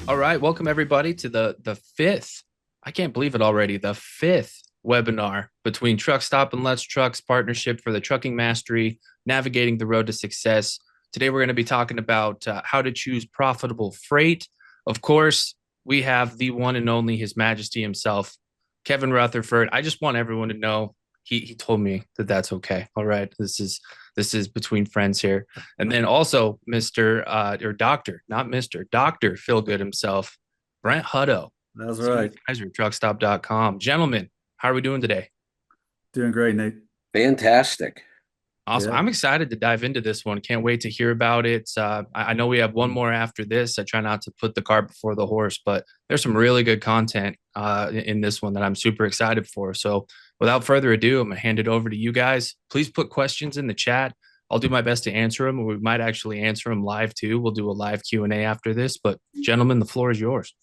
All right, welcome everybody to the fifth. I can't believe it already. The fifth webinar between Truckstop and Let's Trucks partnership for the trucking mastery, navigating the road to success. Today we're going to be talking about how to choose profitable freight. Of course, we have the one and only His Majesty himself, Kevin Rutherford. I just want everyone to know he told me that that's okay. All right, this is between friends here. And then also Mr. Or Dr., not Mr. Dr. Feelgood himself, Brent Hutto, That's Senior right. Advisor at Truckstop.com. Gentlemen, how are we doing today? Doing great, Nate. Fantastic. Awesome. Yeah. I'm excited to dive into this one. Can't wait to hear about it. I know we have one more after this. I try not to put the cart before the horse, but there's some really good content in this one that I'm super excited for. So without further ado, I'm going to hand it over to you guys. Please put questions in the chat. I'll do my best to answer them, or we might actually answer them live too. We'll do a live Q&A after this. But gentlemen, the floor is yours.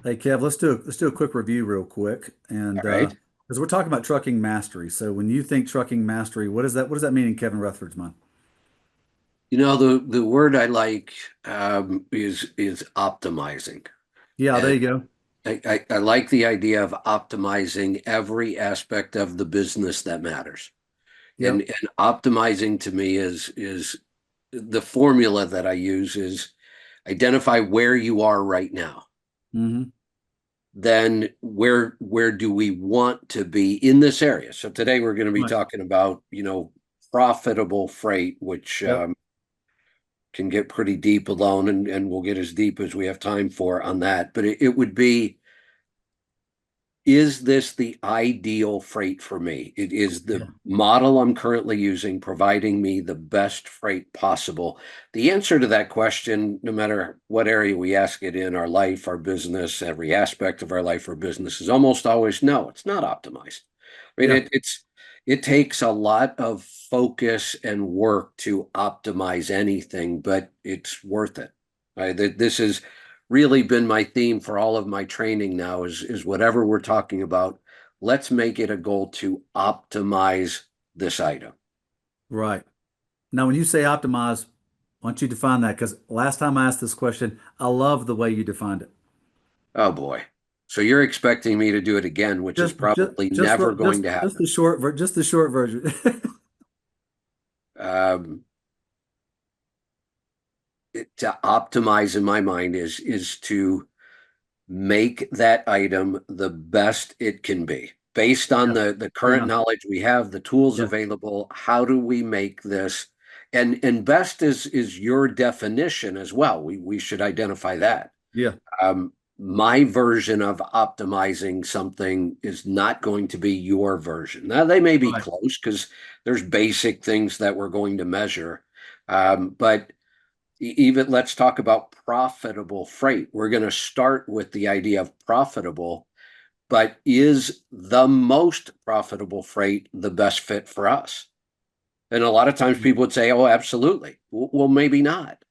Hey, Kev, let's do a quick review real quick. And All right. because we're talking about trucking mastery. So when you think trucking mastery, what does that mean in Kevin Rutherford's mind? The word I like is optimizing. Yeah, there And you go. I like the idea of optimizing every aspect of the business that matters. And Yep. and optimizing to me is the formula that I use is identify where you are right now. Hmm. Then where do we want to be in this area? So today we're going to be Right. talking about, profitable freight, which Yep. can get pretty deep alone, and we'll get as deep as we have time for on that. But it would be, is this the ideal freight for me? It is the Yeah. model I'm currently using, providing me the best freight possible. The answer to that question, no matter what area we ask it in our life, our business, every aspect of our life or business, is almost always no, it's not optimized. I mean, Yeah. it takes a lot of focus and work to optimize anything, but it's worth it. This has really been my theme for all of my training now is whatever we're talking about, let's make it a goal to optimize this item. Right. Now, when you say optimize, why don't you define that? Because last time I asked this question, I love the way you defined it. Oh boy. So you're expecting me to do it again, which is Just, just, probably just, never what- going to just happen. just the short version. Um, to optimize in my mind is to make that item the best it can be based on Yeah. the Fair current enough. knowledge we have, the tools Yeah. available. How do we make this? And best is your definition as well. We should identify that. Yeah. My version of optimizing something is not going to be your version. Now they may be Right. close because there's basic things that we're going to measure, but even let's talk about profitable freight. We're going to start with the idea of profitable, but is the most profitable freight the best fit for us? And a lot of times people would say, "Oh, absolutely." Well, maybe not.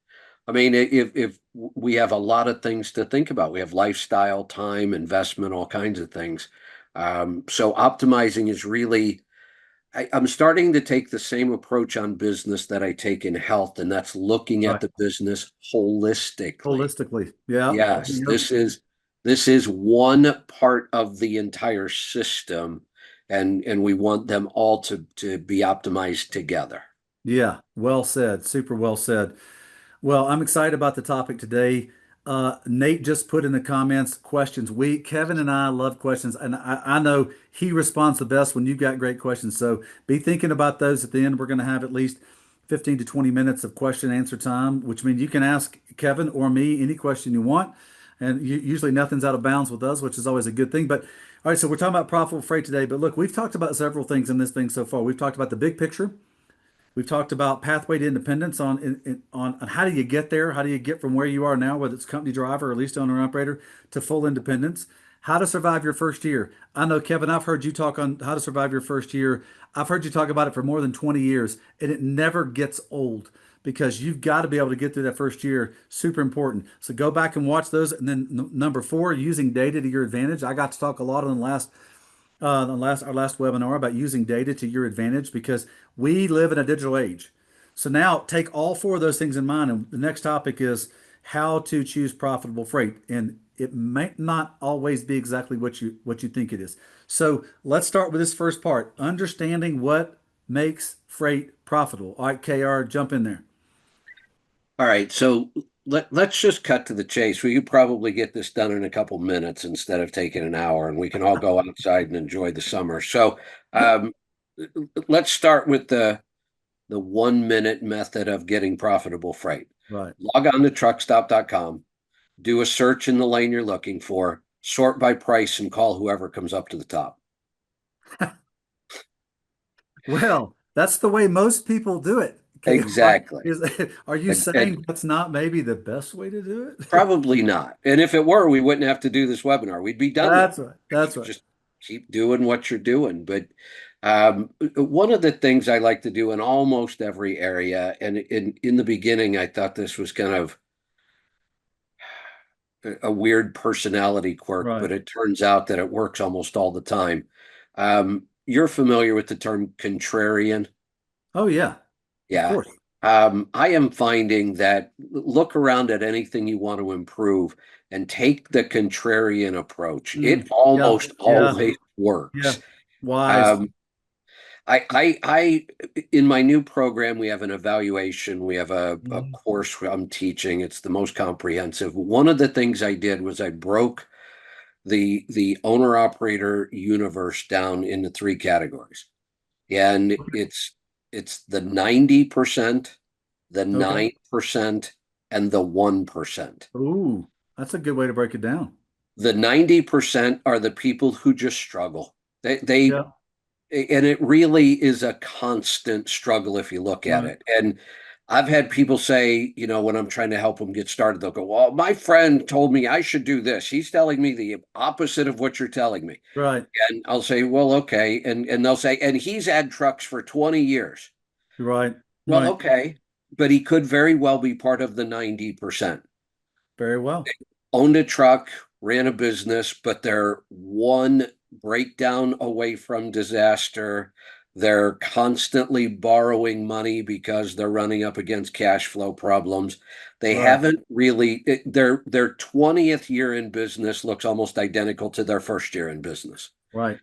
I mean, if we have a lot of things to think about, we have lifestyle, time, investment, all kinds of things. So optimizing is really I'm starting to take the same approach on business that I take in health, and that's looking at Right. the business holistically. Holistically. Yeah. Yes, Yeah. this is one part of the entire system, and we want them all to be optimized together. Yeah. Well said. Super well said. Well, I'm excited about the topic today. Nate just put in the comments questions. Kevin and I love questions, and I know he responds the best when you've got great questions. So be thinking about those at the end. We're going to have at least 15 to 20 minutes of question and answer time, which means you can ask Kevin or me any question you want. And usually nothing's out of bounds with us, which is always a good thing. But all right, so we're talking about profitable freight today. But look, we've talked about several things in this thing so far. We've talked about the big picture. We've talked about pathway to independence on how do you get there? How do you get from where you are now, whether it's company driver or leased owner operator, to full independence? How to survive your first year. I know, Kevin, I've heard you talk on how to survive your first year. I've heard you talk about it for more than 20 years, and it never gets old because you've got to be able to get through that first year. Super important. So go back and watch those. And then number four, using data to your advantage. I got to talk a lot on the last our last webinar about using data to your advantage because we live in a digital age. So now take all four of those things in mind. And the next topic is how to choose profitable freight. And it may not always be exactly what you think it is. So let's start with this first part, understanding what makes freight profitable. All right, KR, jump in there. All right, so let's just cut to the chase. We could probably get this done in a couple minutes instead of taking an hour, and we can all go outside and enjoy the summer. So um, let's start with the 1 minute method of getting profitable freight. Right. Log on to truckstop.com, do a search in the lane you're looking for, sort by price, and call whoever comes up to the top. Well, that's the way most people do it. KR, Exactly. are you And saying that's not maybe the best way to do it? probably not. And if it were, we wouldn't have to do this webinar. We'd be done now. That's right. That's right. Just keep doing what you're doing. But one of the things I like to do in almost every area, and in the beginning, I thought this was kind of a weird personality quirk, Right. but it turns out that it works almost all the time. You're familiar with the term contrarian? Oh yeah, of Yeah. course. I am finding that look around at anything you want to improve and take the contrarian approach. It Yeah. almost Yeah. always Yeah. works. Wise. Um, I, in my new program, we have an evaluation. We have a Mhm. course I'm teaching. It's the most comprehensive. One of the things I did was I broke the owner operator universe down into three categories, and it's the 90%, the Okay. 9%, and the 1%. Ooh, that's a good way to break it down. The 90% are the people who just struggle. They Yeah. and it really is a constant struggle if you look at Right. it. And I've had people say, when I'm trying to help them get started, they'll go, "Well, my friend told me I should do this. He's telling me the opposite of what you're telling me." Right. And I'll say, "Well, okay." And they'll say, "And he's had trucks for 20 years." Right. Well, Right. okay, but he could very well be part of the 90%. Very well. Owned a truck, ran a business, but they're one breakdown away from disaster. They're constantly borrowing money because they're running up against cash flow problems. They Right. haven't really, their 20th year in business looks almost identical to their first year in business. Right.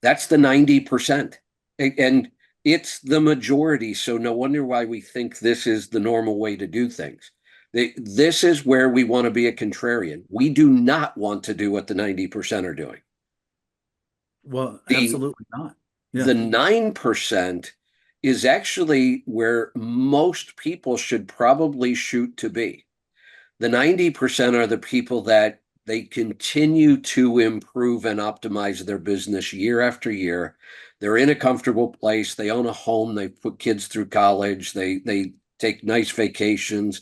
That's the 90%. And it's the majority. So no wonder why we think this is the normal way to do things. This is where we want to be a contrarian. We do not want to do what the 90% are doing. Well, The absolutely not. Yeah. the 9% is actually where most people should probably shoot to be. The 90% are the people that they continue to improve and optimize their business year after year. They're in a comfortable place. They own a home. They put kids through college. They take nice vacations.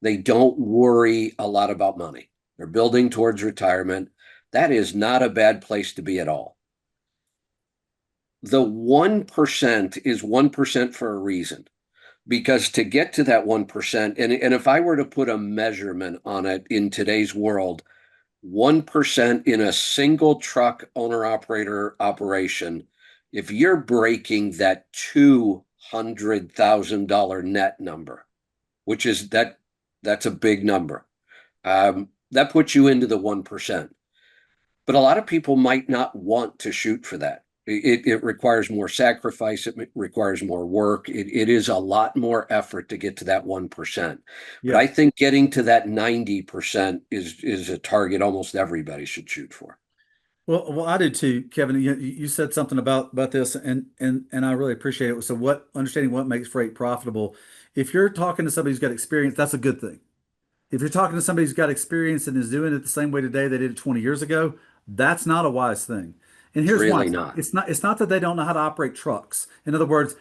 They don't worry a lot about money. They're building towards retirement. That is not a bad place to be at all. The 1% is 1% for a reason, because to get to that 1%, and if I were to put a measurement on it in today's world, 1% in a single truck owner operator operation, if you're breaking that $200,000 net number, which is that's a big number, that puts you into the 1%. But a lot of people might not want to shoot for that. It requires more sacrifice. It requires more work. It is a lot more effort to get to that 1%. But Yeah. I think getting to that 90% is a target almost everybody should shoot for. Well, I did too, Kevin. You said something about this, and I really appreciate it. So, understanding what makes freight profitable? If you're talking to somebody who's got experience, that's a good thing. If you're talking to somebody who's got experience and is doing it the same way today they did it 20 years ago, that's not a wise thing. And It's here's why. really It's not, not. it's not, it's not that they don't know how to operate trucks. In other words,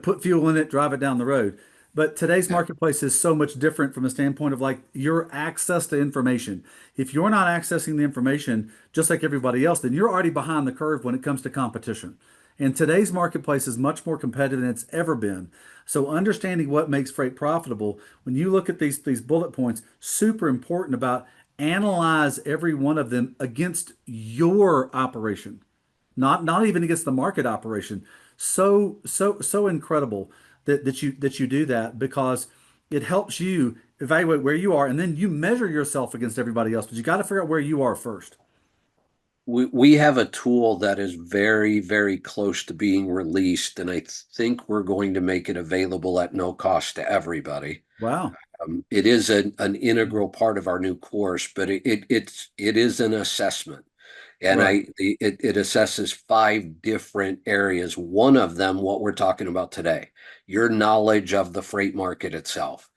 put fuel in it, drive it down the road. But today's Yeah, marketplace is so much different from the standpoint of like your access to information. If you're not accessing the information just like everybody else, then you're already behind the curve when it comes to competition. And today's marketplace is much more competitive than it's ever been. So understanding what makes freight profitable, when you look at these bullet points, super important about analyze every one of them against your operation, not even against the market operation. So incredible. that you do that, because it helps you evaluate where you are, and then you measure yourself against everybody else. But you got to figure out where you are first. We have a tool that is very, very close to being released, and I think we're going to make it available at no cost to everybody. Wow. It is an integral part of our new course, but it is an assessment, and Right. it assesses 5 different areas. One of them, what we're talking about today, your knowledge of the freight market itself.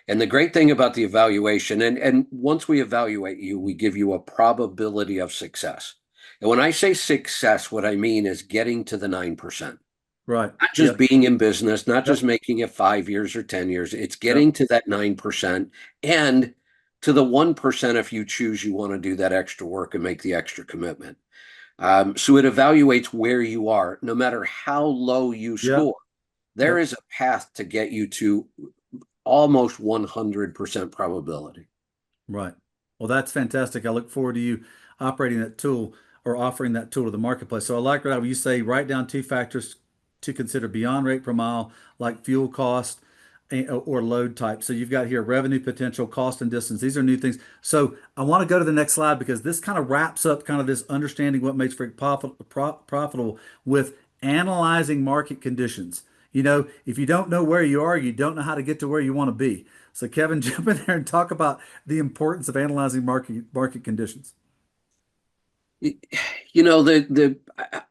And the great thing about the evaluation, and once we evaluate you, we give you a probability of success. And when I say success, what I mean is getting to the 9%. Right. Not just Yep. being in business, not just Yep. making it 5 years or 10 years. It's Yep. getting to that 9% and to the 1% if you choose you want to do that extra work and make the extra commitment. So it evaluates where you are, no matter how low you Yep. score. There Yep. is a path to get you to almost 100% probability. Right. Well, that's fantastic. I look forward to you operating that tool or offering that tool to the marketplace. So I like what you say, write down 2 factors to consider beyond rate per mile, like fuel cost or load type. So you've got here revenue potential, cost and distance. These are new things. So I want to go to the next slide, because this kind of wraps up kind of this understanding what makes freight profitable with analyzing market conditions. If you don't know where you are, you don't know how to get to where you want to be. So Kevin, jump in there and talk about the importance of analyzing market conditions.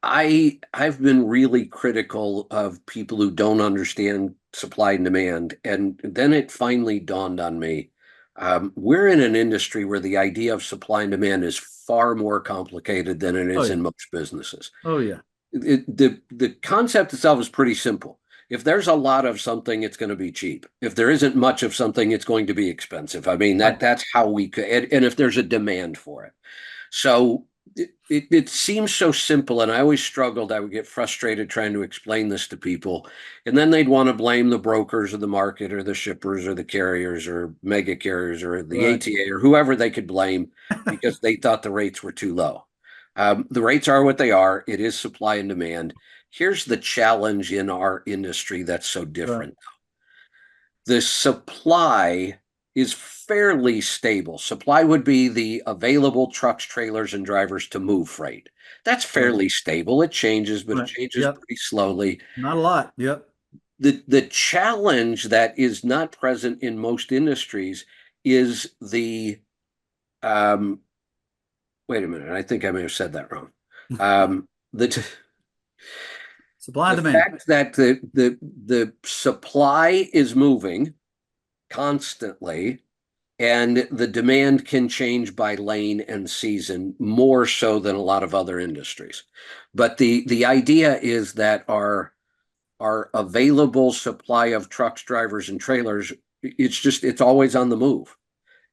I've been really critical of people who don't understand supply and demand, and then it finally dawned on me. We're in an industry where the idea of supply and demand is far more complicated than it Oh is yeah. in most businesses. Oh yeah. The concept itself is pretty simple. If there's a lot of something, it's going to be cheap. If there isn't much of something, it's going to be expensive. I mean, Right. that's how we could, and if there's a demand for it. So it seems so simple, and I always struggled. I would get frustrated trying to explain this to people, and then they'd want to blame the brokers of the market, or the shippers, or the carriers, or mega carriers, or the Right. ATA, or whoever they could blame because they thought the rates were too low. The rates are what they are. It is supply and demand. Here's the challenge in our industry that's so Right. different. The supply is fairly stable. Supply would be the available trucks, trailers, and drivers to move freight. That's Right. fairly stable. It changes, but it Right. changes Yep. pretty slowly. Not a lot. Yep. The challenge that is not present in most industries is the um, wait a minute, I think I may have said that wrong. The Supply and the demand. fact that the supply is moving constantly, and the demand can change by lane and season more so than a lot of other industries. But the idea is that our available supply of trucks, drivers, and trailers, it's always on the move.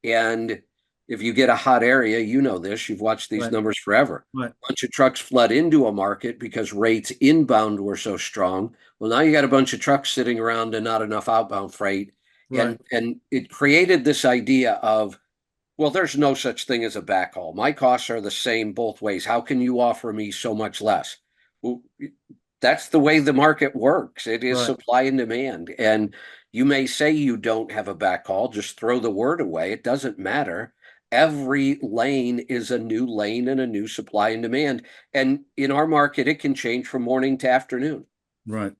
And if you get a hot area, you know this, you've watched these Right. numbers forever. Right. A bunch of trucks flood into a market because rates inbound were so strong. Well, now you got a bunch of trucks sitting around and not enough outbound freight. Right. And it created this idea of, well, there's no such thing as a backhaul. My costs are the same both ways. How can you offer me so much less? Well, that's the way the market works. It is Right. supply and demand. And you may say you don't have a backhaul, just throw the word away. It doesn't matter. Every lane is a new lane and a new supply and demand. And in our market, it can change from morning to afternoon. Right.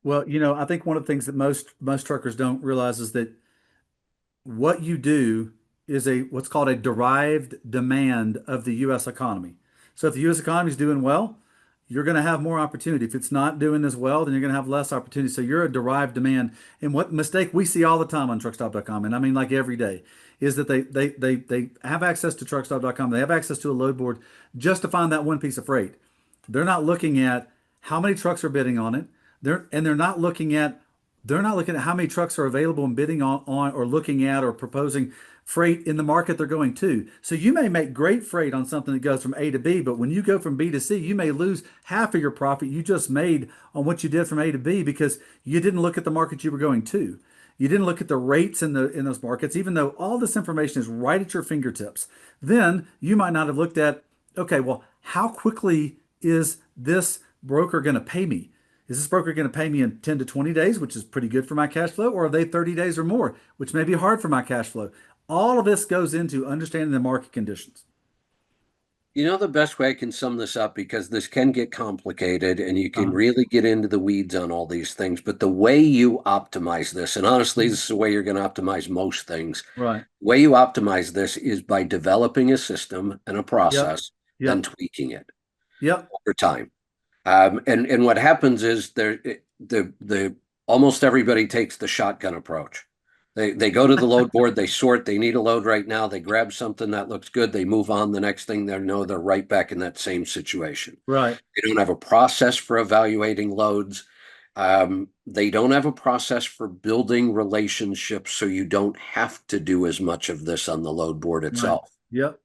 Well, I think one of the things that most truckers don't realize is that what you do is a what's called a derived demand of the U.S. economy. So if the U.S. economy is doing well, you're going to have more opportunity. If it's not doing as well, then you're going to have less opportunity. So you're a derived demand. And what mistake we see all the time on truckstop.com, and I mean like every day, is that they have access to truckstop.com. They have access to a load board just to find that one piece of freight. They're not looking at how many trucks are bidding on it. They're not looking at how many trucks are available and bidding on or looking at or proposing freight in the market they're going to. So you may make great freight on something that goes from A to B, but when you go from B to C, you may lose half of your profit you just made on what you did from A to B because you didn't look at the market you were going to. You didn't look at the rates in those markets, even though all this information is right at your fingertips. Then you might not have looked at, okay, well, how quickly is this broker going to pay me? Is this broker going to pay me in 10 to 20 days, which is pretty good for my cash flow, or are they 30 days or more, which may be hard for my cash flow? All of this goes into understanding the market conditions. You know, the best way I can sum this up, because this can get complicated and you can Uh, really get into the weeds on all these things, but the way you optimize this, and honestly, this is the way you're going to optimize most things. right. The way you optimize this is by developing a system and a Yep. process, then Yep. tweaking it Yep. over time. And what happens is the almost everybody takes the shotgun approach. They go to the load board, they sort, they need a load right now, they grab something that looks good, they move on. The next thing they know, they're right back in that same situation. Right. They don't have a process for evaluating loads. They don't have a process for building relationships, so you don't have to do as much of this on the load board Right. itself. Yep.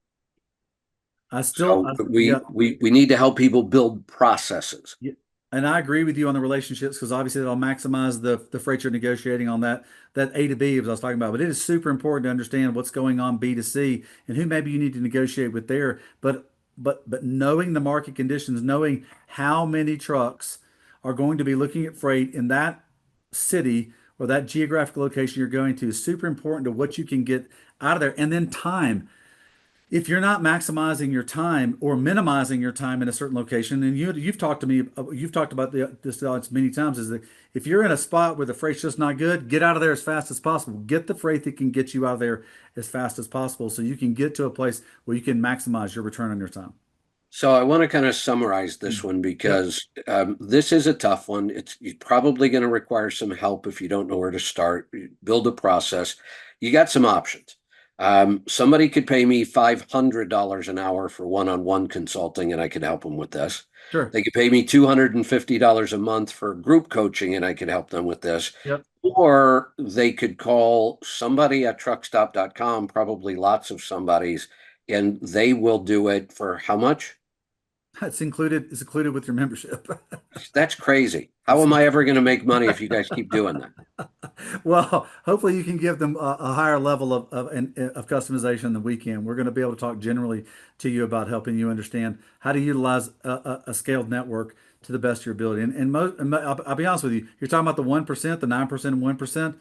So Yeah. we need to help people build processes. Yeah, and I agree with you on the relationships because obviously that'll maximize the freight you're negotiating on that A to B as I was talking about. But it is super important to understand what's going on B to C and who maybe you need to negotiate with there. But knowing the market conditions, knowing how many trucks are going to be looking at freight in that city or that geographic location you're going to is super important to what you can get out of there. And then time, if you're not maximizing your time or minimizing your time in a certain location, and you've talked to me, you've talked about this many times, is that if you're in a spot where the freight's just not good, get out of there as fast as possible. Get the freight that can get you out of there as fast as possible, so you can get to a place where you can maximize your return on your time. So I want to kind of summarize this Mm. one Yep. because this is a tough one. It's you're probably going to require some help if you don't know where to start. Build a process. You got some options. Somebody could pay me $500 an hour for one-on-one consulting, and I could help them with this. Sure. They could pay me $250 a month for group coaching, and I could help them with this. Yep. Or they could call somebody at truckstop.com, probably lots of somebody's, and they will do it for how much? It's included. It's included with your membership. That's crazy. How It's am I ever going to make money if you guys keep doing that? Well, hopefully you can give them a higher level of customization than we can. We're going to be able to talk generally to you about helping you understand how to utilize a scaled network to the best of your ability. I'll be honest with you, you're talking about the 1%, the 9% and 1%.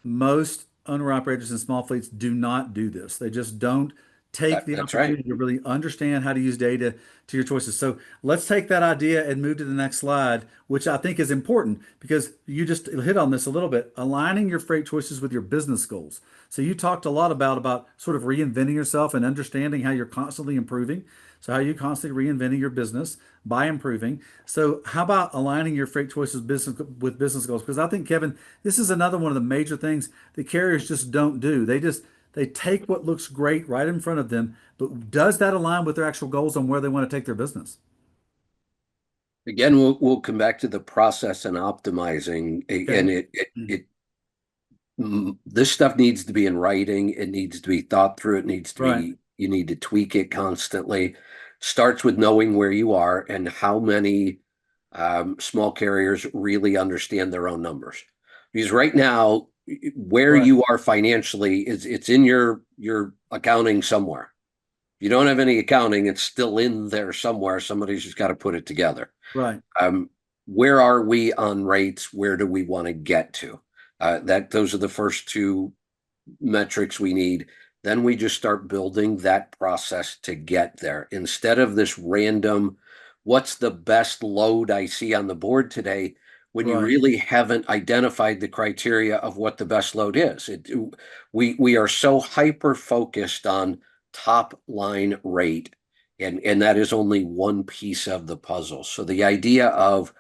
Most owner operators and small fleets do not do this. They just don't take the That's right. opportunity to really understand how to use data to your choices. So let's take that idea and move to the next slide, which I think is important because you just hit on this a little bit, aligning your freight choices with your business goals. So you talked a lot about sort of reinventing yourself and understanding how you're constantly improving. So how you constantly reinventing your business by improving. So how about aligning your freight choices with business goals? Because I think, Kevin, this is another one of the major things the carriers just don't do. They take what looks great right in front of them, but does that align with their actual goals on where they want to take their business? Again, we'll come back to the process and optimizing, and Okay. this stuff needs to be in writing. It needs to be thought through. It needs to Right. be, you need to tweak it constantly. Starts with knowing where you are and how many small carriers really understand their own numbers. Because right now, where Right. you are financially is it's in your accounting somewhere. If you don't have any accounting, it's still in there somewhere. Somebody's just got to put it together. Right. Um, where are we on rates? Where do we want to get to? That those are the first two metrics we need. Then we just start building that process to get there instead of this random, what's the best load I see on the board today? When you Right. really haven't identified the criteria of what the best load is. We are so hyper focused on top line rate, and that is only one piece of the puzzle. So the idea of,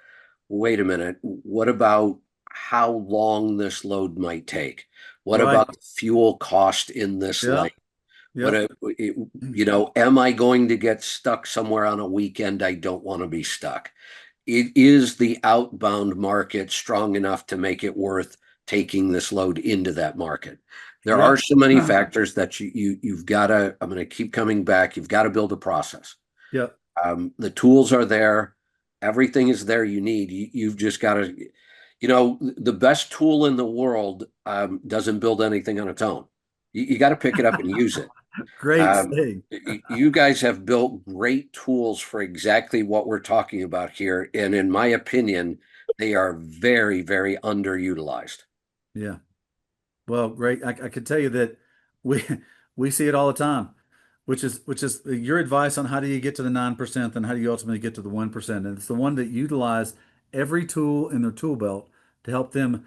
wait a minute, what about how long this load might take? What Right. about the fuel cost in this lane? Yep. Yep. Am I going to get stuck somewhere on a weekend I don't want to be stuck? It is the outbound market strong enough to make it worth taking this load into that market. There are Yep. so many factors that you've got to, I'm going to keep coming back. You've got to build a process. Yep. The tools are there. Everything is there you need. You've just got to, the best tool in the world doesn't build anything on its own. You got to pick it up and use it. Great Um, saying. you guys have built great tools for exactly what we're talking about here. And in my opinion, They are very, very underutilized. Yeah. Well, great. I could tell you that we we see it all the time, which is your advice on how do you get to the 9% and how do you ultimately get to the 1%. And it's the one that utilize every tool in their tool belt to help them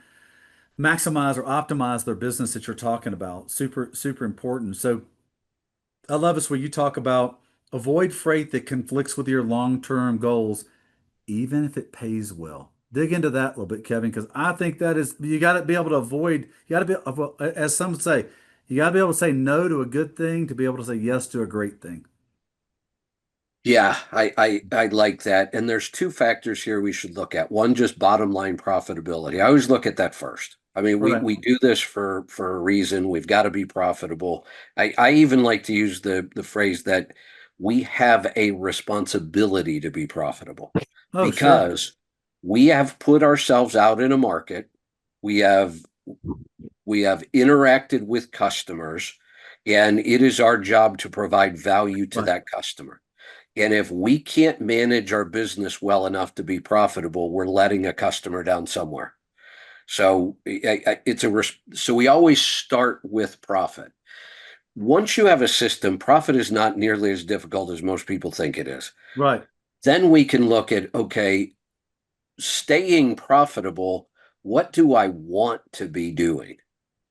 maximize or optimize their business that you're talking about. Super, super important. So I love this where you talk about avoid freight that conflicts with your long-term goals, even if it pays well. Dig into that a little bit, Kevin, because I think that is you got to be able to avoid. You got to be, as some say, you got to be able to say no to a good thing to be able to say yes to a great thing. Yeah, I like that. And there's two factors here we should look at. One, just bottom line profitability. I always look at that first. I mean, we Right. we do this for a reason. We've got to be profitable. I even like to use the phrase that we have a responsibility to be profitable Oh, sure. because we have put ourselves out in a market. We have we have interacted with customers, and it is our job to provide value to Right. that customer. And if we can't manage our business well enough to be profitable, we're letting a customer down somewhere. So so we always start with profit. Once you have a system, profit is not nearly as difficult as most people think it is. Right. Then we can look at, okay, staying profitable, what do I want to be doing?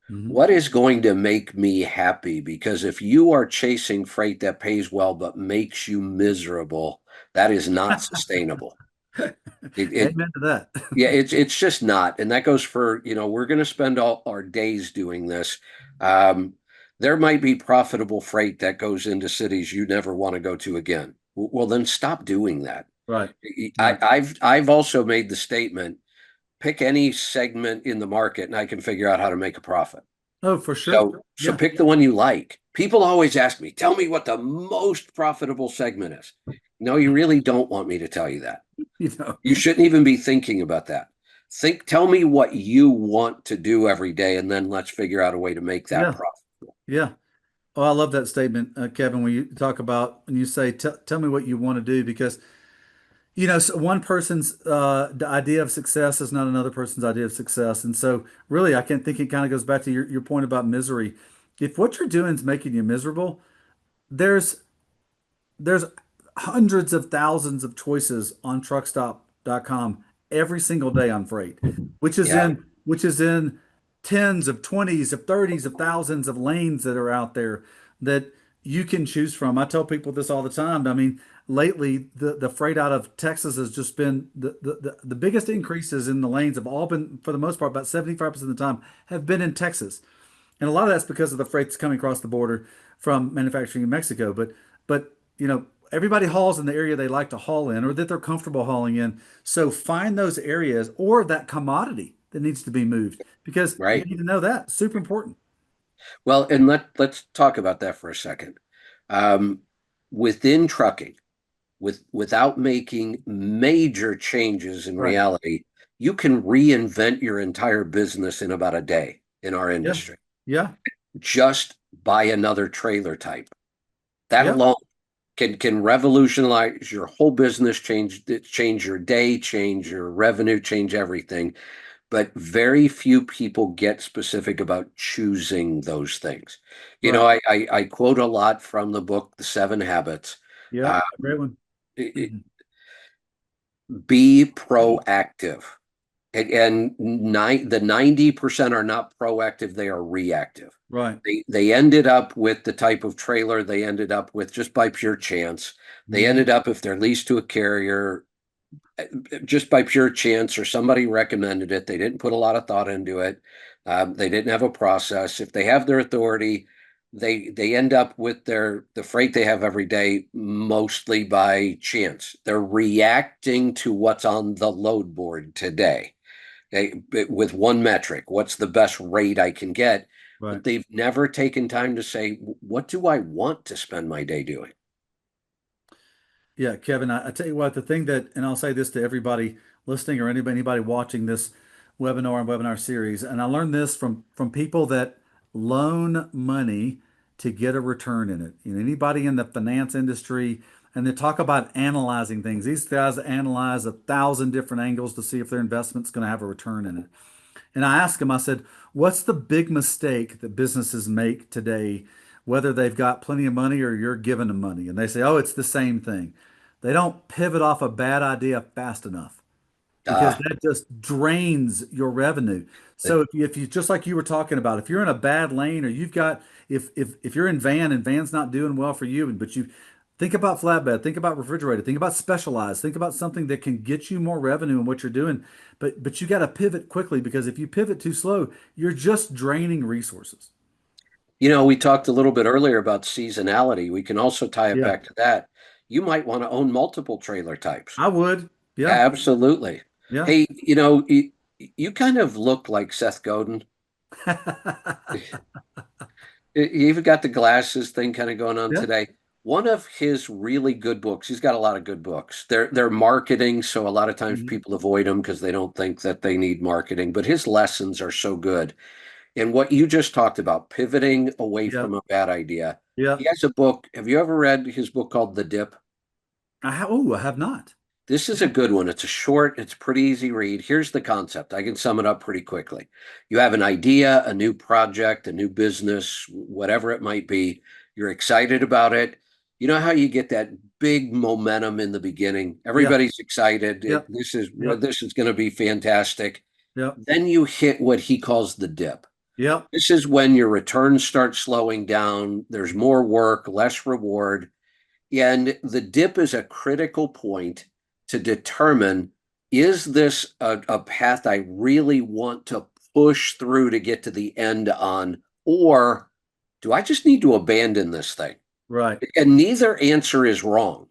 Hmm. What is going to make me happy? Because if you are chasing freight that pays well but makes you miserable, that is not sustainable. It Amen to that. yeah, it's just not, and that goes for we're going to spend all our days doing this. Um, there might be profitable freight that goes into cities you never want to go to again. Well, then stop doing that. Right. I, Right. I've also made the statement: pick any segment in the market, and I can figure out how to make a profit. Oh, for sure. So Yeah. pick the one you like. People always ask me, tell me what the most profitable segment is. No, you really don't want me to tell you that. You know. You shouldn't even be thinking about that. Tell me what you want to do every day, and then let's figure out a way to make that Yeah. profitable. Yeah. Oh, I love that statement, Kevin, when you talk about when you say, tell me what you want to do, because so one person's idea of success is not another person's idea of success. And so, really, I can think it kind of goes back to your point about misery. If what you're doing is making you miserable, there's there's hundreds of thousands of choices on truckstop.com every single day on freight, Yeah, which is in tens of twenties of thirties of thousands of lanes that are out there that you can choose from. I tell people this all the time. I mean, lately the freight out of Texas has just been the biggest increases in the lanes have all been, for the most part, about 75% of the time have been in Texas. And a lot of that's because of the freight that's coming across the border from manufacturing in Mexico. But everybody hauls in the area they like to haul in or that they're comfortable hauling in. So find those areas or that commodity that needs to be moved because you right. need to know that. Super important. Well, and let's talk about that for a second. Um, Within trucking, without making major changes in Right. reality, you can reinvent your entire business in about a day in our Yeah. industry. Yeah. Just buy another trailer type. That Yeah. alone can revolutionize your whole business, change your day, change your revenue, change everything. But very few people get specific about choosing those things. Right. I quote a lot from the book The Seven Habits. Yeah. Uh, Great one. it- it- Mhm. be proactive. The 90% are not proactive, they are reactive. Right. They ended up with the type of trailer they ended up with just by pure chance. They Mhm. ended up, if they're leased to a carrier, just by pure chance or somebody recommended it. They didn't put a lot of thought into it. They didn't have a process. If they have their authority, they end up with the freight they have every day mostly by chance. They're reacting to what's on the load board today. With one metric, what's the best rate I can get? Right. But they've never taken time to say, what do I want to spend my day doing? Yeah, Kevin, I tell you what, the thing that, and I'll say this to everybody listening or anybody watching this webinar and webinar series, and I learned this from people that loan money to get a return in it. Anybody in the finance industry, and they talk about analyzing things. These guys analyze 1,000 different angles to see if their investment's going to have a return in it. And I asked them, I said, what's the big mistake that businesses make today, whether they've got plenty of money or you're giving them money? And they say, oh, it's the same thing. They don't pivot off a bad idea fast enough because Ah, that just drains your revenue. So if you just like you were talking about, if you're in a bad lane or you've got if you're in van and van's not doing well for you, but you think about flatbed, think about refrigerator, think about specialized, think about something that can get you more revenue in what you're doing. But you got to pivot quickly because if you pivot too slow, you're just draining resources. we talked a little bit earlier about seasonality. We can also tie it Yeah, back to that. You might want to own multiple trailer types. I would. Yeah, Absolutely. yeah. Hey, you kind of look like Seth Godin. You even got the glasses thing kind of going on Yeah. today. One of his really good books, he's got a lot of good books. They're marketing, so a lot of times Mhm. people avoid them because they don't think that they need marketing, but his lessons are so good. And what you just talked about, pivoting away Yeah. from a bad idea. Yeah. He has a book. Have you ever read his book called The Dip? I have not. This is a Yeah. good one. It's a short, it's pretty easy read. Here's the concept. I can sum it up pretty quickly. You have an idea, a new project, a new business, whatever it might be. You're excited about it. You know how you get that big momentum in the beginning? Yeah. Everybody's excited. Yep. Yep. This is going to be fantastic. Yep. Then you hit what he calls the dip. Yep. This is when your returns start slowing down. There's more work, less reward. And the dip is a critical point to determine, is this a path I really want to push through to get to the end on, or do I just need to abandon this thing? Right. And neither answer is wrong.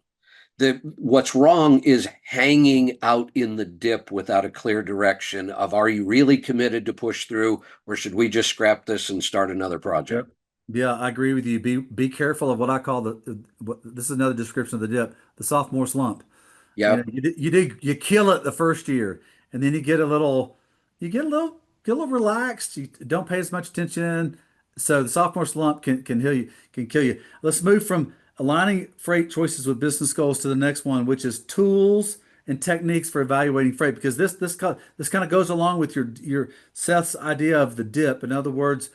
What's wrong is hanging out in the dip without a clear direction of, are you really committed to push through, or should we just scrap this and start another Yep. project? Yeah, I agree with you. Be careful of what I call this is another description of the dip, the sophomore slump. Yep. You kill it the first year, and then you get a little relaxed. You don't pay as much attention. So the sophomore slump can kill you. Let's move from aligning freight choices with business goals to the next one, which is tools and techniques for evaluating freight. Because this kind of goes along with your Seth's idea of the dip. In other words,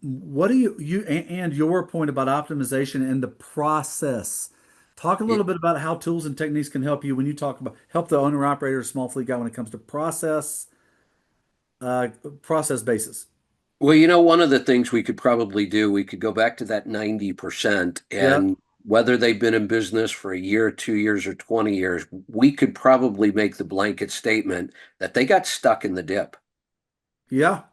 what do and your point about optimization and the process? Talk a little bit about how tools and techniques can help you when you talk about help the owner operator, small fleet guy when it comes to uh, process basis. Well, one of the things we could probably do, we could go back to that 90%, Yeah, and whether they've been in business for a year, 2 years, or 20 years, we could probably make the blanket statement that they got stuck in the dip. yeah,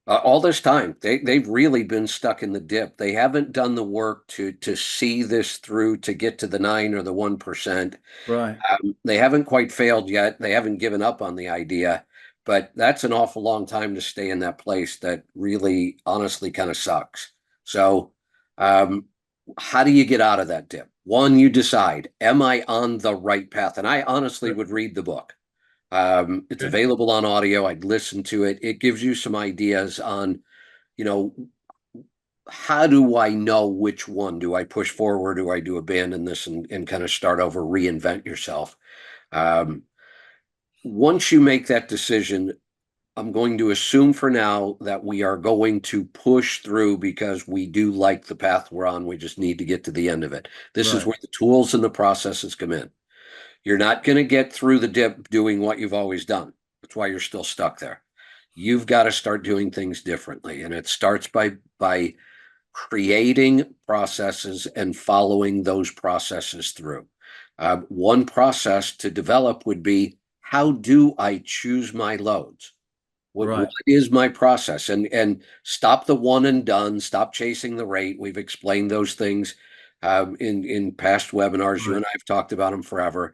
All this time, they've really been stuck in the dip. They haven't done the work to see this through to get to the 9 or the 1%. right, They haven't quite failed yet. They haven't given up on the idea, but that's an awful long time to stay in that place that really, honestly, kind of sucks. So, um, how do you get out of that dip? One, you decide, am I on the right path? And I honestly would read the book. It's okay, available on audio. I'd listen to it. It gives you some ideas on, you know, how do I know which one? Do I push forward? Do I do abandon this and kind of start over, reinvent yourself? Um, Once you make that decision, I'm going to assume for now that we are going to push through because we do like the path we're on. We just need to get to the end of it. This is right, where the tools and the processes come in. You're not going to get through the dip doing what you've always done. That's why you're still stuck there. You've got to start doing things differently. And it starts by creating processes and following those processes through. One process to develop would be, how do I choose my loads? What right, is my process? And stop the one and done. Stop chasing the rate. We've explained those things in past webinars. You right, and I have talked about them forever.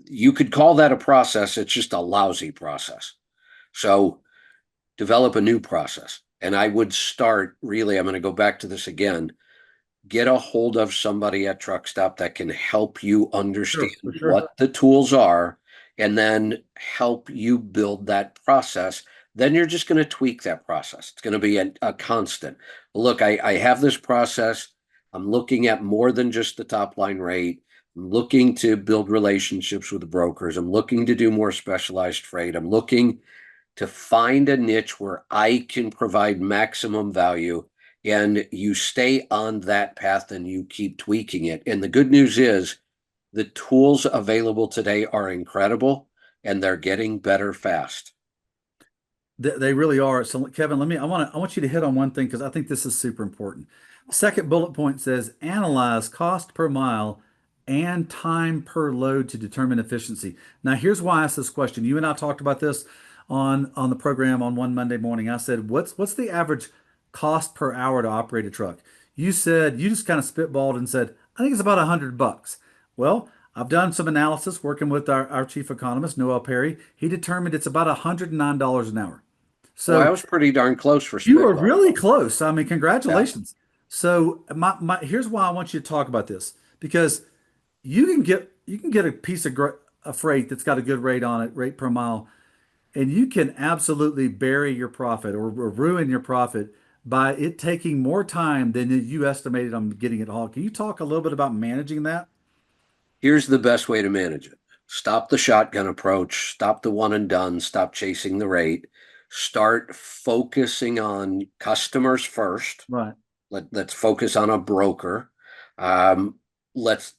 You could call that a process. It's just a lousy process. So develop a new process. And I would start, really, I'm going to go back to this again, get a hold of somebody at Truckstop that can help you understand sure, for sure, what the tools are and then help you build that process. Then you're just going to tweak that process. It's going to be a constant. Look, I have this process. I'm looking at more than just the top line rate. I'm looking to build relationships with brokers. I'm looking to do more specialized freight. I'm looking to find a niche where I can provide maximum value. And you stay on that path and you keep tweaking it. And the good news is the tools available today are incredible and they're getting better fast. They really are. So, Kevin, I want you to hit on one thing because I think this is super important. The second bullet point says analyze cost per mile and time per load to determine efficiency. Now, here's why I asked this question. You and I talked about this on the program on one Monday morning. I said, what's the average cost per hour to operate a truck? You said you just kind of spitballed and said, I think it's about $100. Well, I've done some analysis working with our chief economist, Noel Perry. He determined it's about $109 an hour. Well, I So was pretty darn close for you are spitball. really close. I mean, Yeah. congratulations. So here's why I want you to talk about this because you can get a piece of a freight that's got a good rate on it, rate per mile, and you can absolutely bury your profit or ruin your profit by it taking more time than you estimated on getting it hauled. Can you talk a little bit about managing that? Here's the best way to manage it. Stop the shotgun approach, stop the one and done, stop chasing the rate, start focusing on customers first. Right. Let's focus on a broker. Let's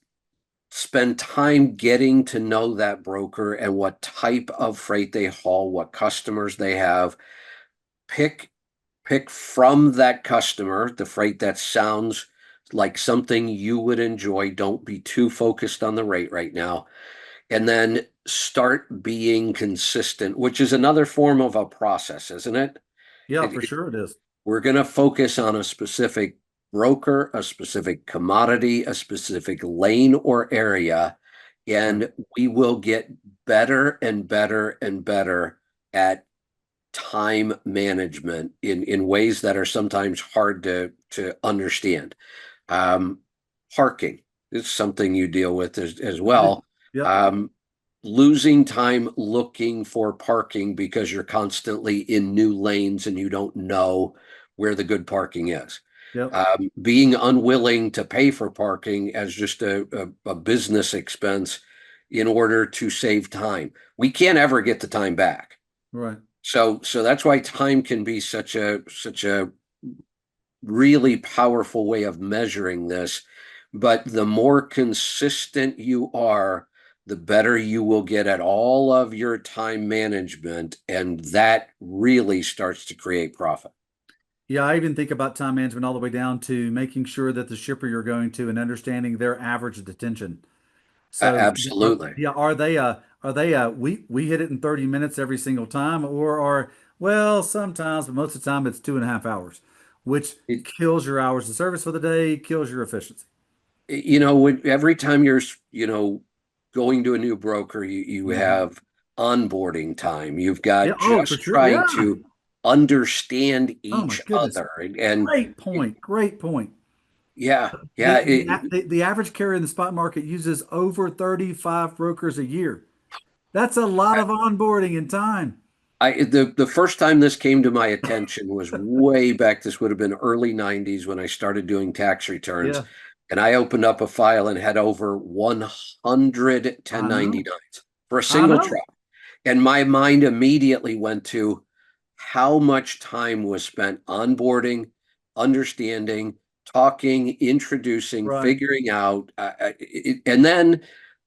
spend time getting to know that broker and what type of freight they haul, what customers they have. Pick pick from that customer the freight that sounds like something you would enjoy. Don't be too focused on the rate right now. And then start being consistent, which is another form of a process, isn't it? Yeah, It, for it sure it is. we're going to focus on a specific broker, a specific commodity, a specific lane or area, Right. and we will get better and better and better at time management in ways that are sometimes hard to understand. Um, Parking is something you deal with as I do. well. Yep. Um, Losing time looking for parking because you're constantly in new lanes and you don't know where the good parking is. Yep. Being unwilling to pay for parking as just a business expense in order to save time. We can't ever get the time back. Right. So that's why time can be such a really powerful way of measuring this. But the more consistent you are, the better you will get at all of your time management. And that really starts to create profit. Yeah, I even think about time management all the way down to making sure that the shipper you're going to and understanding their average detention. So, Absolutely. yeah, are they we hit it in 30 minutes every single time, or are well sometimes, but most of the time it's 2.5 hours, which It, kills your hours of service for the day, kills your efficiency. every time you're going to a new broker, you Mhm. have onboarding time. You've Yeah. got Oh, for just sure. Yeah. trying to understand Oh my each goodness. other. And Great it, point. Great point. yeah, yeah. The average carrier in the spot market uses over 35 brokers a year. That's a lot of onboarding and time. The first time this came to my attention was way back. This would have been early 90s when I started doing tax returns. Yeah, And I opened up a file and had over 100 I know. 1099s for a I single know. truck. And my mind immediately went to how much time was spent onboarding, understanding, talking, introducing, Right, figuring out, and then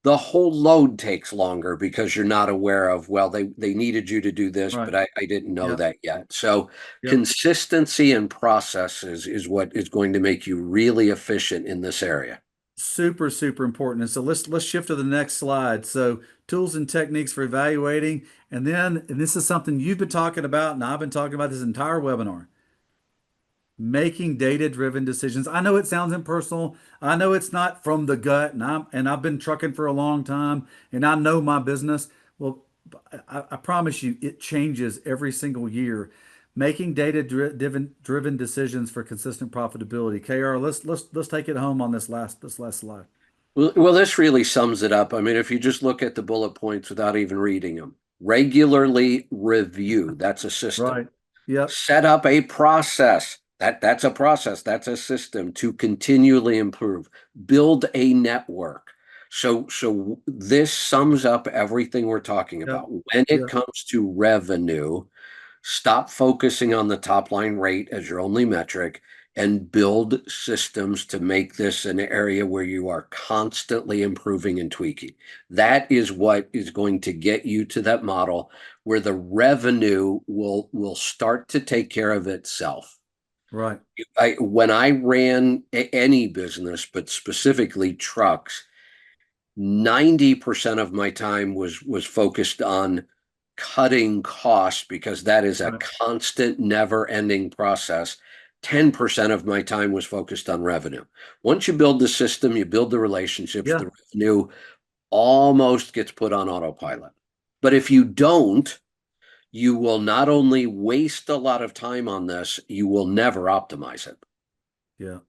the whole load takes longer because you're not aware of, well, they needed you to do this, right. but I didn't know Yep, that yet. So yep. consistency and process is what is going to make you really efficient in this area. Super, super important. And so let's shift to the next slide. So tools and techniques for evaluating, and this is something you've been talking about, and I've been talking about this entire webinar. Making data-driven decisions. I know it sounds impersonal. I know it's not from the gut, and I've been trucking for a long time, and I know my business. Well, I promise you, it changes every single year. Making data-driven decisions for consistent profitability. KR, let's take it home on this last slide. Well, this really sums it up. I mean, if you just look at the bullet points without even reading them, regularly review, that's a system. Right. Yep. Set up a process. That's a process. That's a system to continually improve. Build a network. So this sums up everything we're talking Yeah. about. When it Yeah. comes to revenue, stop focusing on the top line rate as your only metric and build systems to make this an area where you are constantly improving and tweaking. That is what is going to get you to that model where the revenue will start to take care of itself. Right. When I ran any business, but specifically trucks, 90% of my time was focused on cutting costs because that is a Right. constant, never-ending process. 10% of my time was focused on revenue. Once you build the system, you build the relationships, Yeah. the revenue almost gets put on autopilot. But if you don't, you will not only waste a lot of time on this, you will never optimize it. Yeah.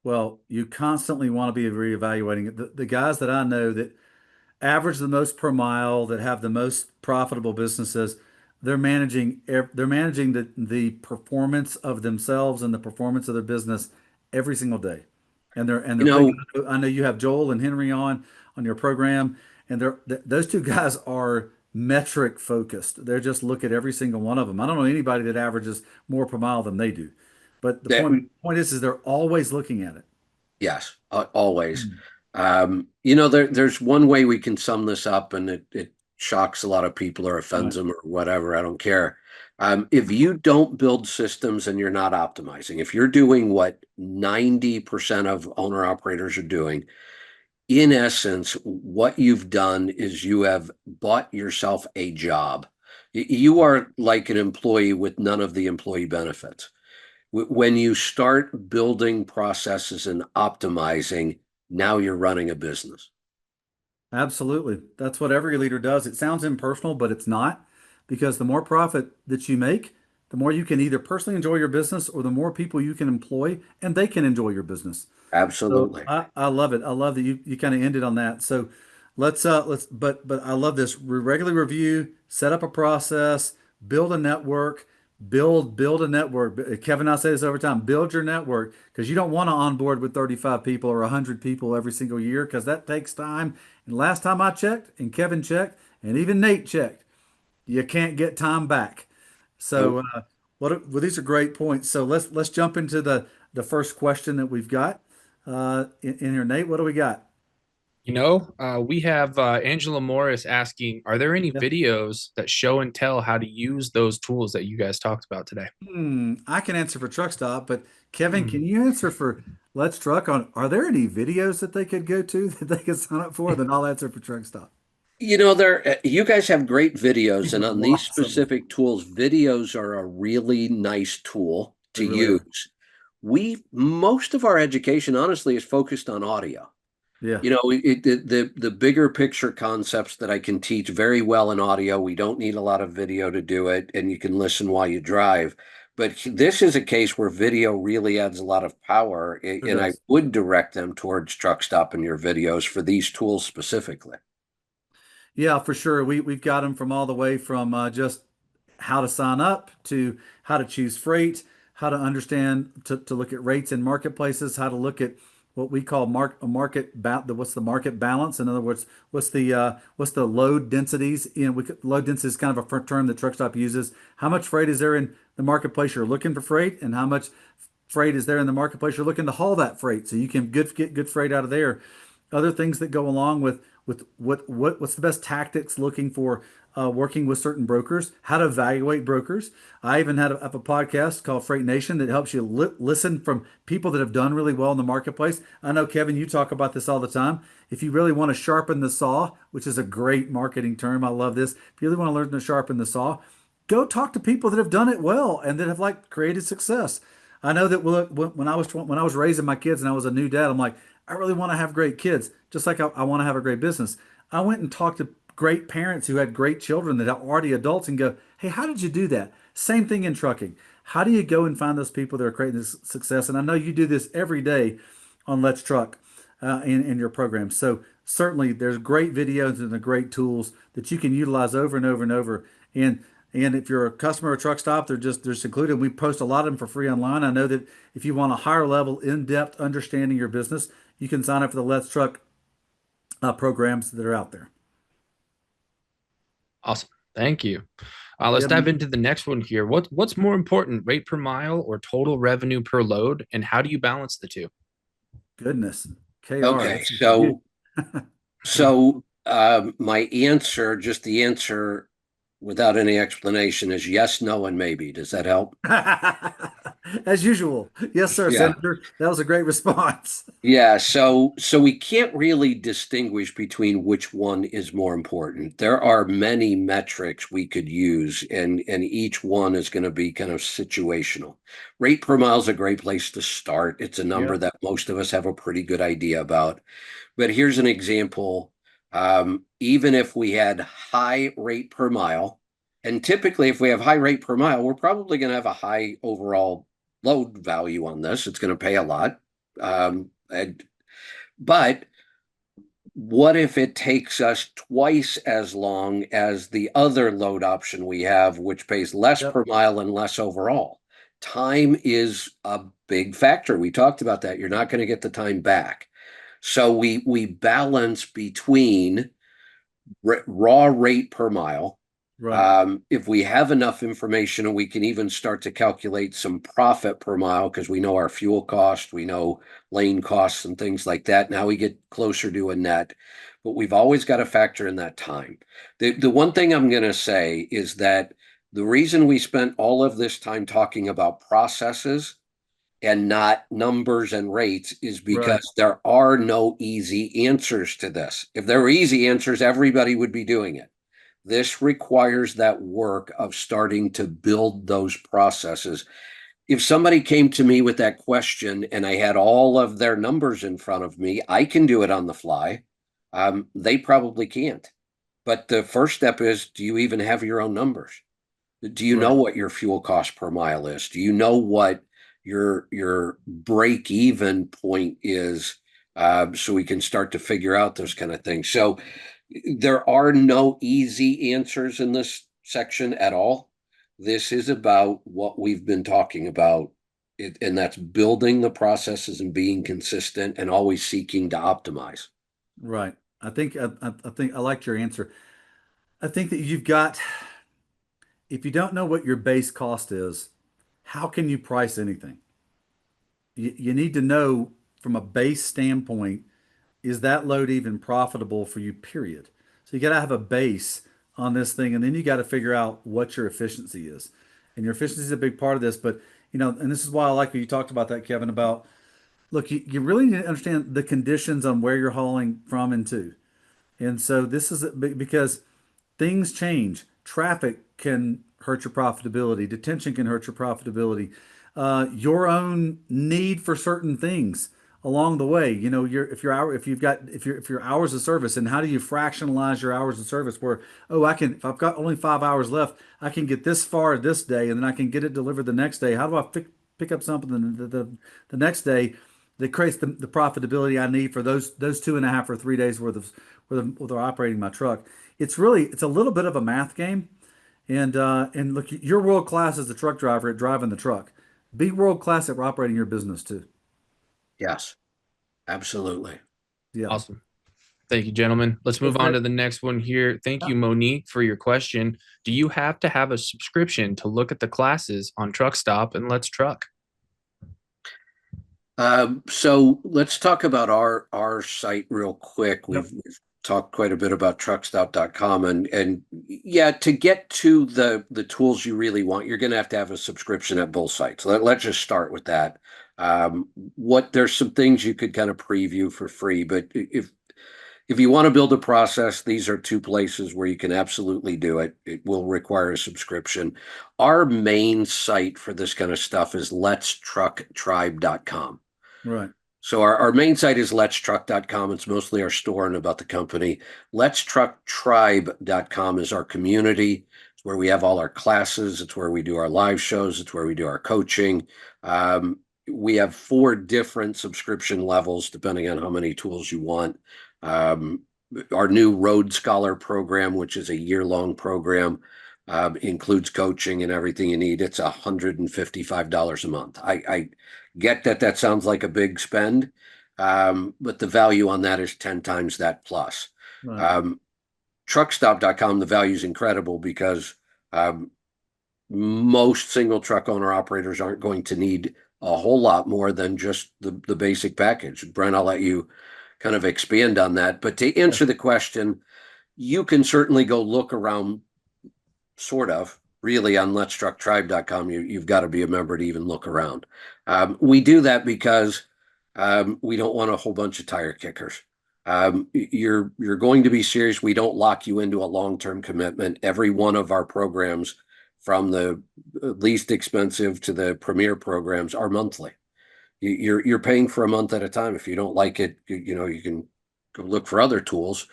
Well, you constantly want to be reevaluating it. The guys that I know that average the most per mile, that have the most profitable businesses, they're managing the performance of themselves and the performance of their business every single day. And You they're picking. know, I know you have Joel and Henry on your program, and those two guys are metric focused. They're just look at every single one of them. I don't know anybody that averages more per mile than they do. But the that point is they're always looking at it. yes, always. Hmm. There's one way we can sum this up, and it shocks a lot of people or Right. offends them or whatever. I don't care. If you don't build systems and you're not optimizing, if you're doing what 90% of owner operators are doing, in essence, what you've done is you have bought yourself a job. You are like an employee with none of the employee benefits. When you start building processes and optimizing, now you're running a business. Absolutely. That's what every leader does. It sounds impersonal, but it's not, because the more profit that you make, the more you can either personally enjoy your business or the more people you can employ and they can enjoy your business. So Absolutely. I love it. I love that you kind of ended on that. So let's but I love this. Regularly review, set up a process, build a network, build a network. Kevin, I say this over time, build your network, because you don't want to onboard with 35 people or 100 people every single year, because that takes time. And last time I checked, and Kevin checked, and even Nate checked, you can't get time back. So Nope. well, these are great points. So let's jump into the first question that we've got in here. Nate, what do we got? We have Angela Morris asking, are there any Yeah. videos that show and tell how to use those tools that you guys talked about today? I can answer for Truck Stop, but Kevin, Hmm. can you answer for Let's Truck on, are there any videos that they could go to that they could sign up for? Then I'll answer for Truck Stop. You guys have great videos, and on these Lots of them. specific tools, videos are a really nice tool They to really are. use. Most of our education, honestly, is focused on audio. Yeah. The bigger picture concepts that I can teach very well in audio. We don't need a lot of video to do it, and you can listen while you drive. But this is a case where video really adds a lot of power, It and I does. would direct them towards Truck Stop in your videos for these tools specifically. Yeah, for sure. We've got them from all the way from just how to sign up to how to choose freight, how to understand to look at rates in marketplaces, how to look at what we call what's the market balance. In other words, what's the load densities? Load density is kind of a term that Truckstop uses. How much freight is there in the marketplace you're looking for freight, and how much freight is there in the marketplace you're looking to haul that freight, so you can get good freight out of there. Other things that go along with what's the best tactics looking for working with certain brokers, how to evaluate brokers. I even have a podcast called Freight Nation that helps you listen from people that have done really well in the marketplace. I know, Kevin, you talk about this all the time. If you really want to sharpen the saw, which is a great marketing term, I love this. If you really want to learn to sharpen the saw, go talk to people that have done it well and that have like created success. I know that when I was raising my kids and I was a new dad, I'm like, I really want to have great kids, just like I want to have a great business. I went and talked to great parents who had great children that are already adults and go, hey, how did you do that? Same thing in trucking. How do you go and find those people that are creating this success? And I know you do this every day on Let's Truck in your program. So certainly there's great videos and the great tools that you can utilize over and over and over. And if you're a customer of Truck Stop, they're just included. We post a lot of them for free online. I know that if you want a higher level, in-depth understanding your business, you can sign up for the Let's Truck programs that are out there. Awesome. Thank you. Let's Yeah, dive into the next one here. What's more important, rate per mile or total revenue per load, and how do you balance the two? goodness. KR, Okay, this is for you. my answer, just the answer without any explanation, is yes, no, and maybe. Does that help? As usual. Yes, sir, Yeah. Senator. That was a great response. Yeah, so we can't really distinguish between which one is more important. There are many metrics we could use, and each one is going to be kind of situational. Rate per mile is a great place to start. It's a number Yeah, that most of us have a pretty good idea about. But here's an example. Even if we had high rate per mile, and typically if we have high rate per mile, we're probably going to have a high overall load value on this. It's going to pay a lot. But what if it takes us twice as long as the other load option we have, which pays less yep, per mile and less overall? Time is a big factor. We talked about that. You're not going to get the time back. So we balance between raw rate per mile. right, If we have enough information, and we can even start to calculate some profit per mile because we know our fuel cost, we know lane costs and things like that. Now we get closer to a net, but we've always got to factor in that time. The one thing I'm going to say is that the reason we spent all of this time talking about processes and not numbers and rates is right, because there are no easy answers to this. If there were easy answers, everybody would be doing it. This requires that work of starting to build those processes. If somebody came to me with that question and I had all of their numbers in front of me, I can do it on the fly. They probably can't. But the first step is, do you even have your own numbers? Do you know right, what your fuel cost per mile is? Do you know what your break even point is? So we can start to figure out those kind of things. So there are no easy answers in this section at all. This is about what we've been talking about, and that's building the processes and being consistent and always seeking to optimize. right. I think I liked your answer. I think that you've got, if you don't know what your base cost is, how can you price anything? You need to know from a base standpoint, is that load even profitable for you, period? So you got to have a base on this thing, and then you got to figure out what your efficiency is. And your efficiency is a big part of this, but and this is why I like what you talked about that, Kevin, about look, you really need to understand the conditions on where you're hauling from and to. And so this is because things change. Traffic can hurt your profitability. Detention can hurt your profitability. Your own need for certain things along the way. If your hours of service, and how do you fractionalize your hours of service? Where if I've got only 5 hours left, I can get this far this day, and then I can get it delivered the next day. How do I pick up something the next day that creates the profitability I need for those 2.5 or 3 days worth of operating my truck? It's a little bit of a math game. And look, you're world class as a truck driver at driving the truck. Be world class at operating your business too. Yes, absolutely. Yeah. Awesome. Thank you, gentlemen. Let's Yes, move on sir. to the next one here. Thank Yeah. you, Monique, for your question. Do you have to have a subscription to look at the classes on Truckstop and Let's Truck? So let's talk about our site real quick. Yep. We've talked quite a bit about truckstop.com, and yeah, to get to the tools you really want, you're going to have a subscription at both sites. Let's just start with that. What There's some things you could kind of preview for free, but if you want to build a process, these are two places where you can absolutely do it. It will require a subscription. Our main site for this kind of stuff is letstrucktribe.com. Right. So our main site is letstruck.com. It's mostly our store and about the company. Letstrucktribe.com is our community. It's where we have all our classes. It's where we do our live shows. It's where we do our coaching. We have 4 different subscription levels depending on how many tools you want. Um, our new Road Scholar program, which is a year-long program, includes coaching and everything you need. It's $155 a month. I get that sounds like a big spend. but the value on that is 10 times that plus. Right. Um, Truckstop.com, the value is incredible because um, most single truck owner operators aren't going to need a whole lot more than just the basic package. Brent, I'll let you kind of expand on that. But to answer the question, you can certainly go look around, sort of, really, on letstrucktribe.com. You've got to be a member to even look around. We do that because we don't want a whole bunch of tire kickers. You're going to be serious. We don't lock you into a long-term commitment. Every one of our programs, from the least expensive to the premier programs, are monthly. You're paying for a month at a time. If you don't like it, you can go look for other tools.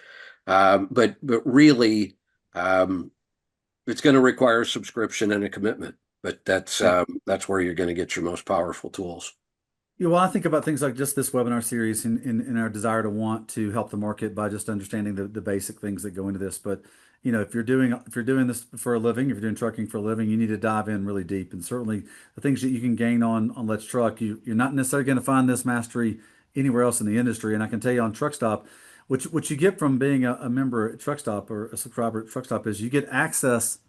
But really, um, it's going to require a subscription and a commitment. But Yeah. that's where you're going to get your most powerful tools. Yeah, well, I think about things like just this webinar series in our desire to want to help the market by just understanding the basic things that go into this. But if you're doing this for a living, if you're doing trucking for a living, you need to dive in really deep. And certainly the things that you can gain on Let's Truck, you're not necessarily going to find this mastery anywhere else in the industry. And I can tell you on Truckstop, what you get from being a member at Truckstop or a subscriber at Truckstop is you get access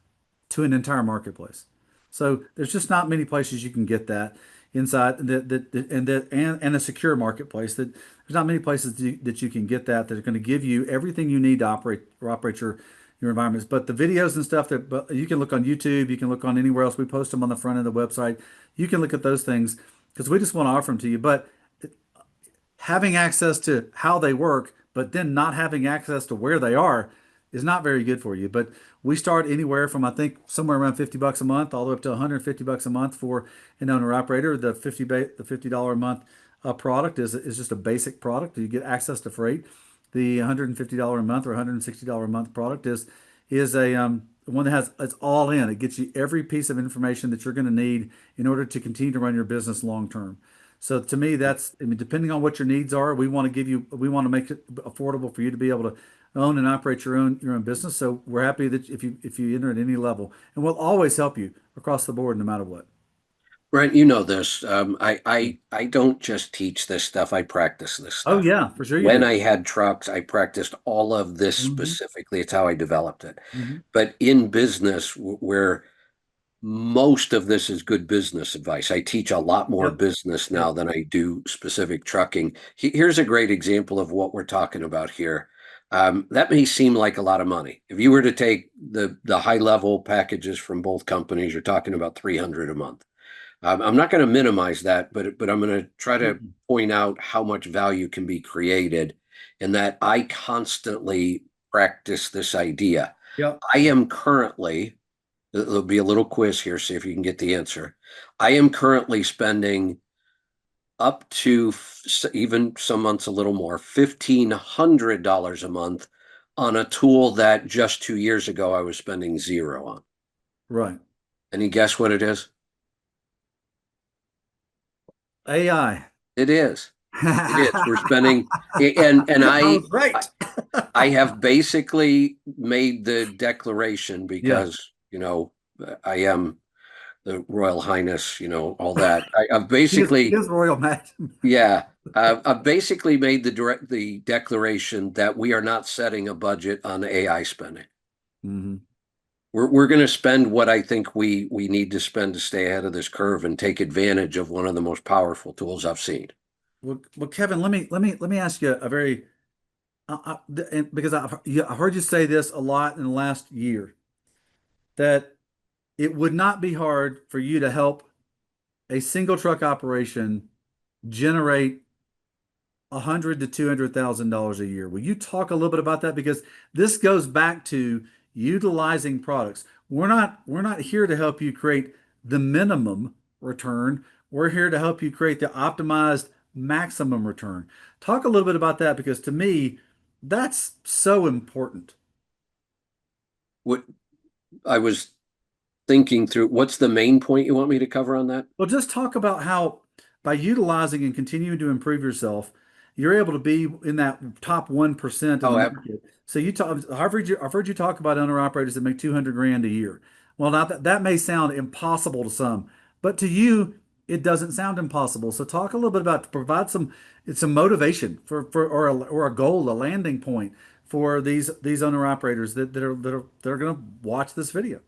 to an entire marketplace. So there's just not many places you can get that inside and a secure marketplace that there's not many places that you can get that are going to give you everything you need to operate your environments. But the videos and stuff that but you can look on YouTube, you can look on anywhere else. We post them on the front of the website. You can look at those things because we just want to offer them to you. But having access to how they work, but then not having access to where they are is not very good for you. But we start anywhere from I think somewhere around $50 a month, all the way up to $150 a month for an owner operator. The $50 a month product is just a basic product. You get access to freight. The $150 a month or $160 a month product is a one that has it's all in. It gets you every piece of information that you're going to need in order to continue to run your business long term. So to me, I mean, depending on what your needs are, we want to make it affordable for you to be able to own and operate your own business. So we're happy that if you enter at any level, and we'll always help you across the board, no matter what. Brent, you know this. I don't just teach this stuff. I practice this Oh stuff. yeah, for sure you When do. I had trucks, I practiced all of this Hmm. specifically. It's how I developed it. Hmm. But in business, where most of this is good business advice. I teach a lot more Yep. business now Yep. than I do specific trucking. Here's a great example of what we're talking about here. That may seem like a lot of money. If you were to take the high level packages from both companies, you're talking about 300 a month. I'm not going to minimize that, but I'm going to try to Mm-mm. point out how much value can be created, and that I constantly practice this idea. Yep. I am currently, there'll be a little quiz here, see if you can get the answer. I am currently spending up to even some months a little more, $1,500 a month on a tool that just 2 years ago I was spending zero on. Right. Any guess what it is? AI. It is. It is. We're I spending, and was I right. I have basically made the declaration Yeah. because I am the Royal Highness, all that. I've basically, He is Royal Matt. yeah, I've basically made the declaration that we are not setting a budget on AI spending. Hmm. We're going to spend what I think we need to spend to stay ahead of this curve and take advantage of one of the most powerful tools I've seen. Well, Kevin, let me ask you a very because I've heard you say this a lot in the last year that it would not be hard for you to help a single truck operation generate 100 to 200,000 dollars a year. Will you talk a little bit about that? Because this goes back to utilizing products. We're not here to help you create the minimum return. We're here to help you create the optimized maximum return. Talk a little bit about that because to me, that's so important. What I was thinking through, what's the main point you want me to cover on that? Well, just talk about how by utilizing and continuing to improve yourself, you're able to be in that top 1% in the Oh, market. So I've heard you talk about owner operators that make 200 grand a year. Well, now that may sound impossible to some, but to you, it doesn't sound impossible. So talk a little bit about provide some motivation for or a goal, a landing point for these owner operators that are going to watch this video.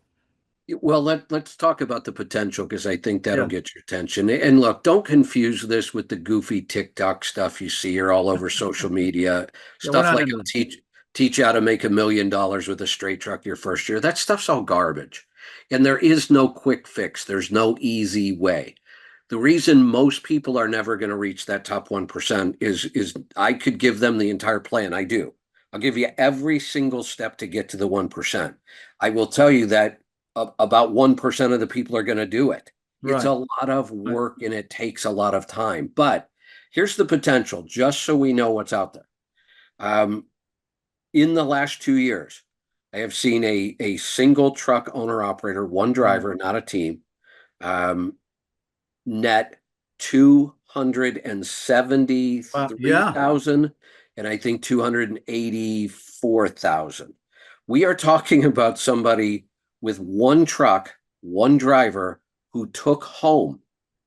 Well, let's talk about the potential because I think that'll Yeah. get your attention. And look, don't confuse this with the goofy TikTok stuff you see here all over social media. Yeah, we're Stuff not like into teach you how to make $1 million with a straight truck your first year. That stuff's all garbage. And there is no quick fix. There's no easy way. The reason most people are never going to reach that top 1% is I could give them the entire plan. I do. I'll give you every single step to get to the 1%. I will tell you that about 1% of the people are going to do it. It's right. a lot of Right. work and it takes a lot of time. But here's the potential, just so we know what's out there. Um, in the last 2 years, I have seen a single truck owner operator, one Mm. driver, not a team, um, net 273,000 Yeah. and I think 284,000. We are talking about somebody with one truck, one driver who took home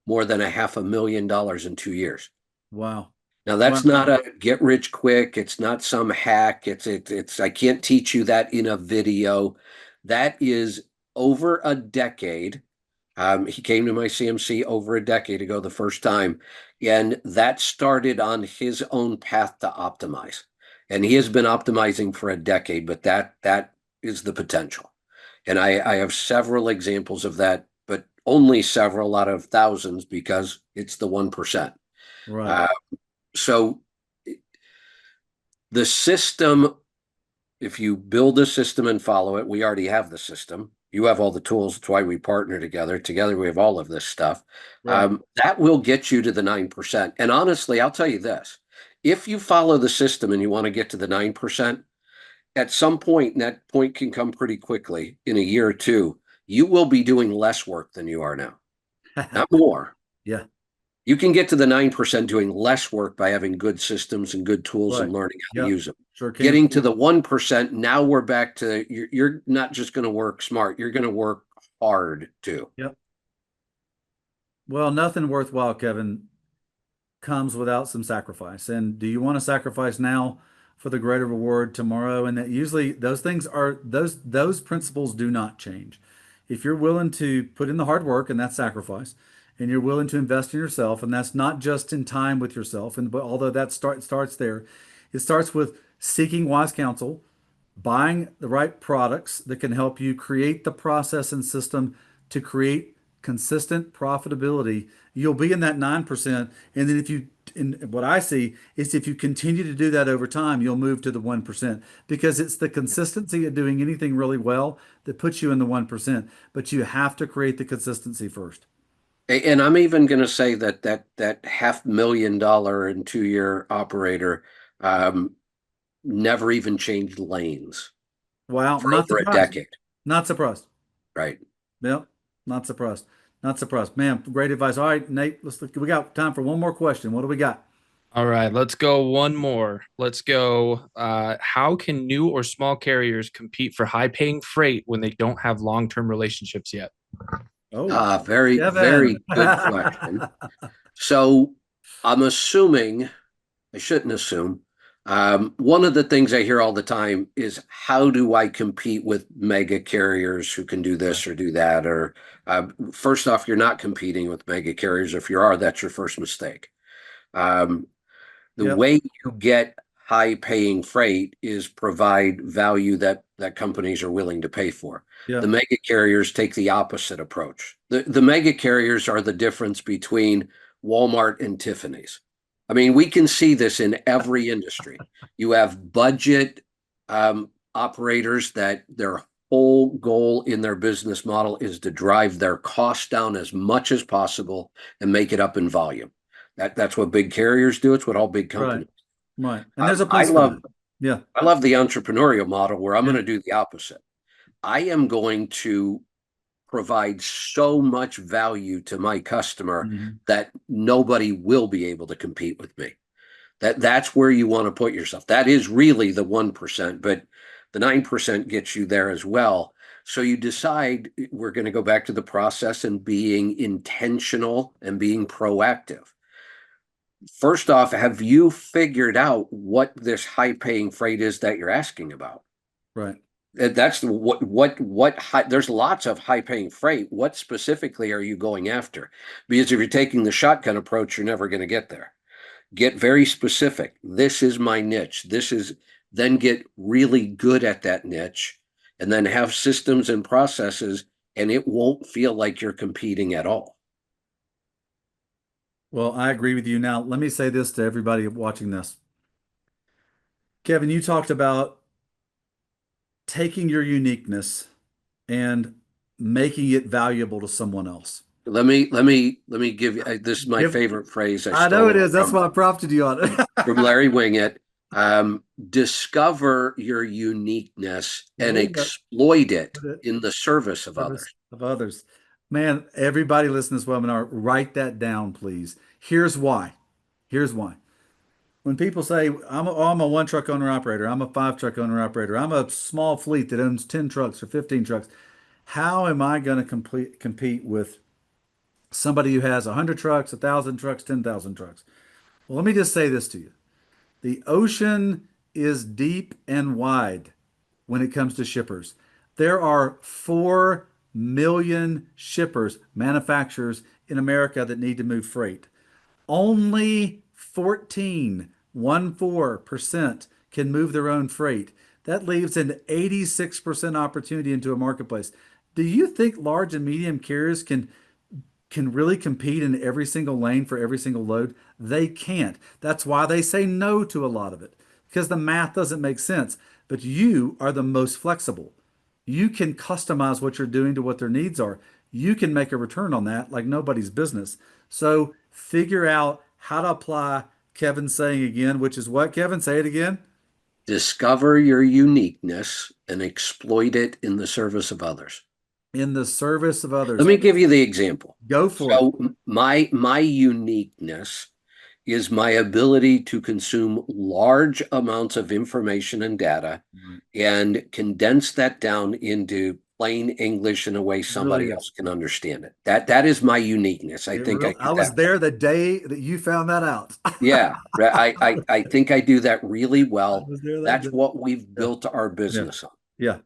more than $500,000 in 2 years. Wow. Now Wow. that's not a get rich quick. It's not some hack. It's I can't teach you that in a video. That is over a decade. He came to my CMC over a decade ago, the first time, and that started on his own path to optimize. And he has been optimizing for a decade, but that is the potential. And I have several examples of that, but only several out of thousands because it's the 1%. Right. Uh, so the system, if you build a system and follow it, we already have the system. You have all the tools. That's why we partner together. Together, we have all of this stuff. Right. That will get you to the 9%. And honestly, I'll tell you this, if you follow the system and you want to get to the 9%, at some point, and that point can come pretty quickly in a year or two, you will be doing less work than you are now, not more. Yeah. You can get to the 9% doing less work by having good systems and good tools and Right. learning how to Yep. use them. Sure can. Getting to the 1%, now we're back to you're not just going to work smart, you're going to work hard too. Yep. Well, nothing worthwhile, Kevin, comes without some sacrifice. And do you want to sacrifice now for the greater reward tomorrow? And that usually those things are those principles do not change. If you're willing to put in the hard work and that's sacrifice, and you're willing to invest in yourself, and that's not just in time with yourself, and but although that starts there, it starts with seeking wise counsel, buying the right products that can help you create the process and system to create consistent profitability. You'll be in that 9%. And then if you, and what I see is if you continue to do that over time, you'll move to the 1% because it's the consistency of doing anything really well that puts you in the 1%. But you have to create the consistency first. And I'm even going to say that $500,000 and 2 year operator never even changed lanes Wow. for Not over a surprised. decade, Not surprised. right? Yep. Not surprised. Not surprised. Man, great advice. All right, Nate, let's look. We got time for one more question. What do we got? All right, let's go one more. Let's go. How can new or small carriers compete for high paying freight when they don't have long term relationships yet? Oh, Very, Kevin. very good question. So I'm assuming, I shouldn't assume. One of the things I hear all the time is how do I compete with mega carriers who can do Right. this or do that? Or first off, you're not competing with mega carriers. If you are, that's your first mistake. Um, the Yep. way you get high paying freight is provide value that companies are willing to pay for. The Yep. mega carriers take the opposite approach. The mega carriers are the difference between Walmart and Tiffany's. I mean, we can see this in every industry. You have budget operators that their whole goal in their business model is to drive their costs down as much as possible and make it up in volume. That's what big carriers do. It's what all big Right. companies. Right. And there's a I place for love that. Yeah. I love the entrepreneurial model where I'm Yeah. going to do the opposite. I am going to provide so much value to my customer Mhm. that nobody will be able to compete with me. That's where you want to put yourself. That is really the 1%, but the 9% gets you there as well. So you decide we're going to go back to the process and being intentional and being proactive. First off, have you figured out what this high paying freight is that you're asking about? Right. That's the what high, there's lots of high paying freight. What specifically are you going after? Because if you're taking the shotgun approach, you're never going to get there. Get very specific. This is my niche. Then get really good at that niche and then have systems and processes, and it won't feel like you're competing at all. Well, I agree with you. Now, let me say this to everybody watching this. Kevin, you talked about taking your uniqueness and making it valuable to someone else. Let me give you this is my Give, favorite phrase. I I know stole it it is. That's why I prompted you on it. from Larry Wingett. Discover your uniqueness and There you go. exploit it Put it in the service of service others. of others. Man, everybody listening to this webinar, write that down, please. Here's why. Here's why. When people say, I'm a one truck owner operator, I'm a five truck owner operator, I'm a small fleet that owns 10 trucks or 15 trucks, how am I going to compete with somebody who has 100 trucks, 1,000 trucks, 10,000 trucks? Well, let me just say this to you. The ocean is deep and wide when it comes to shippers. There are 4 million shippers, manufacturers in America that need to move freight. Only 14% can move their own freight. That leaves an 86% opportunity into a marketplace. Do you think large and medium carriers can really compete in every single lane for every single load? They can't. That's why they say no to a lot of it, because the math doesn't make sense. But you are the most flexible. You can customize what you're doing to what their needs are. You can make a return on that like nobody's business. So figure out how to apply Kevin's saying again, which is what, Kevin? Say it again. Discover your uniqueness and exploit it in the service of others. In the service of Let others. me give you the example. Go for it. So my uniqueness is my ability to consume large amounts of information and data Right. and condense that down into plain English in a way It really somebody is. else can understand it. That is my uniqueness. I think I do I was that. there the day that you found that out. Yeah, I think I do that really I well. was there that That's day. what we've Yeah. built our Yeah. business on. Yeah.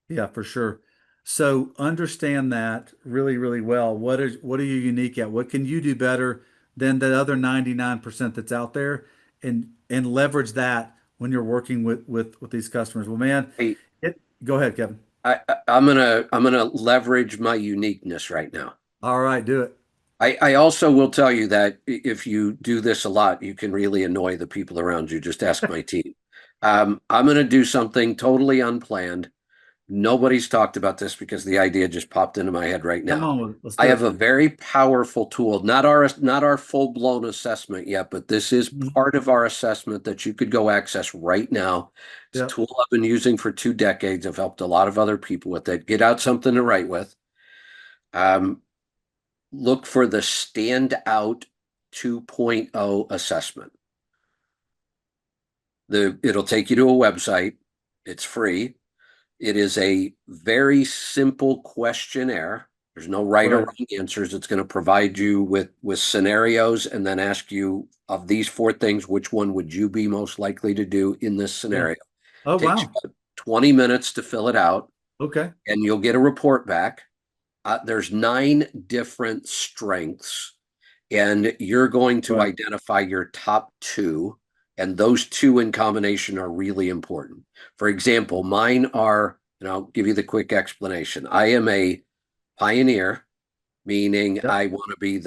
Yeah, for sure. So understand that really, really well. What are you unique at? What can you do better than the other 99% that's out there? And leverage that when you're working with these customers. Well, man, Hey, go ahead, Kevin. I'm gonna leverage my uniqueness right now. All right, do it. I also will tell you that if you do this a lot, you can really annoy the people around you. Just ask my team. I'm going to do something totally unplanned. Nobody's talked about this because the idea just popped into my head right Come now. on, let's I do have it. a very powerful tool, not our full blown assessment yet, but this is Mhm. part of our assessment that you could go access right now. It's a Yep. tool I've been using for 2 decades. I've helped a lot of other people with it. Get out something to write with. Um, Look for the standout 2.0 assessment. It'll take you to a website. It's free. It is a very simple questionnaire. There's no right or Right. wrong answers. It's going to provide you with scenarios and then ask you of these 4 things, which one would you be most likely to do in this Yeah. scenario? Oh, Takes you wow. about 20 minutes to fill it out, Okay. and you'll get a report back. There's 9 different strengths, and you're going to Right. identify your top two, and those two in combination are really important. For example, mine are, and I'll give you the quick explanation. I am a pioneer, meaning Yep. I want to be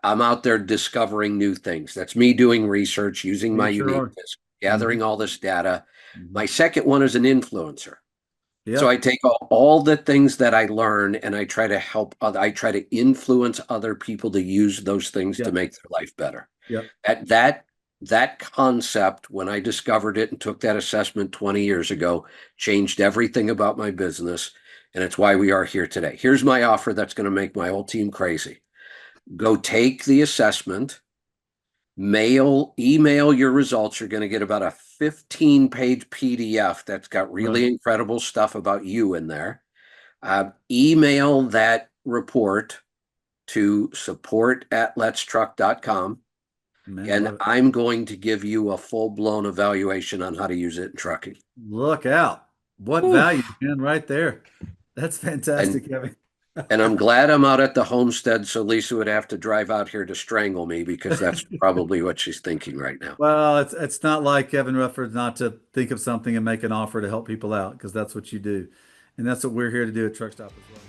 I'm out there discovering new things. That's me doing research, using my You sure are. uniqueness, Hmm. gathering all this data. Hmm. My second one is an influencer. So I Yep. take all the things that I learn and I try to I try to influence other people to use those things to Yep. make their life better. Yep. That concept, when I discovered it and took that assessment 20 years ago, changed everything about my business. And it's why we are here today. Here's my offer that's going to make my whole team crazy. Go take the assessment, email your results. You're going to get about a 15-page PDF that's got Right. really incredible stuff about you in there. Email that report to support@letstruck.com. Man, And love it. I'm going to give you a full-blown evaluation on how to use it in trucking. Look out. What Whew. value, man, right there. That's And fantastic, Kevin. and I'm glad I'm out at the homestead, so Lisa would have to drive out here to strangle me because that's probably what she's thinking right now. Well, it's not like Kevin Rutherford not to think of something and make an offer to help people out because that's what you do. And that's what we're here to do at Truckstop as well.